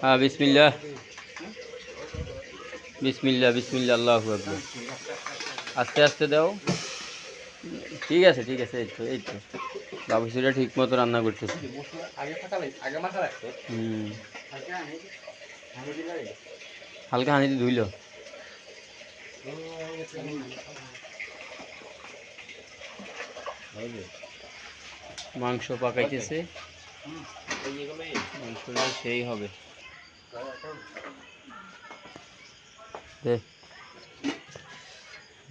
হ্যাঁ, বিসমিল্লাহ বিসমিল্লাহ বিসমিল্লাহ, আল্লাহু আকবার। আস্তে আস্তে দাও। ঠিক আছে ঠিক আছে, এই তো এই তো বাবুর্চিটা ঠিক মতো রান্না করতেছে। হালকা হানিতে ধুইল। মাংস পাকাইতেছে, মাংসটা সেই হবে। দে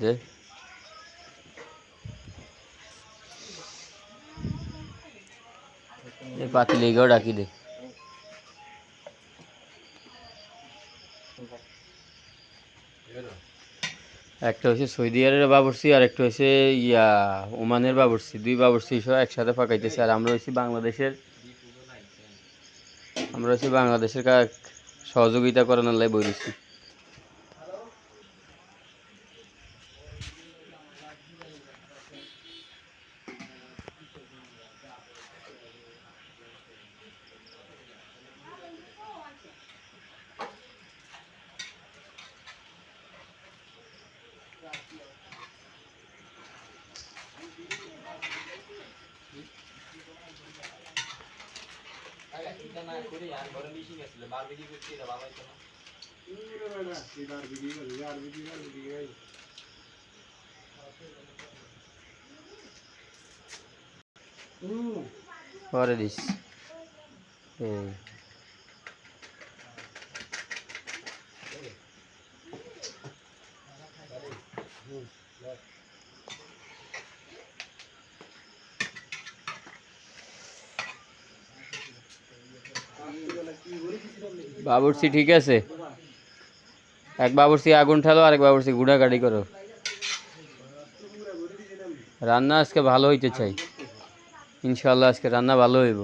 দে, পাতি লেগেও ডাকি দে। একটা হচ্ছে সৌদি আরবের বাবুর্চি, আর একটা হচ্ছে ওমানের বাবুর্চি। দুই বাবুর্চি সহ একসাথে পাকাইতেছে। আর আমরা হচ্ছি বাংলাদেশের সহযোগিতা করানোর লাই বলেছি। পরে দিস। বাবুর্চি ঠিক আছে, এক বাবুর্চি আগুন ঠালো, আরেক বাবুর্চি গুড়াগাড়ি করো। রান্না আজকে ভালো হইতে চাই, ইনশাল্লাহ আজকে রান্না ভালো হইব।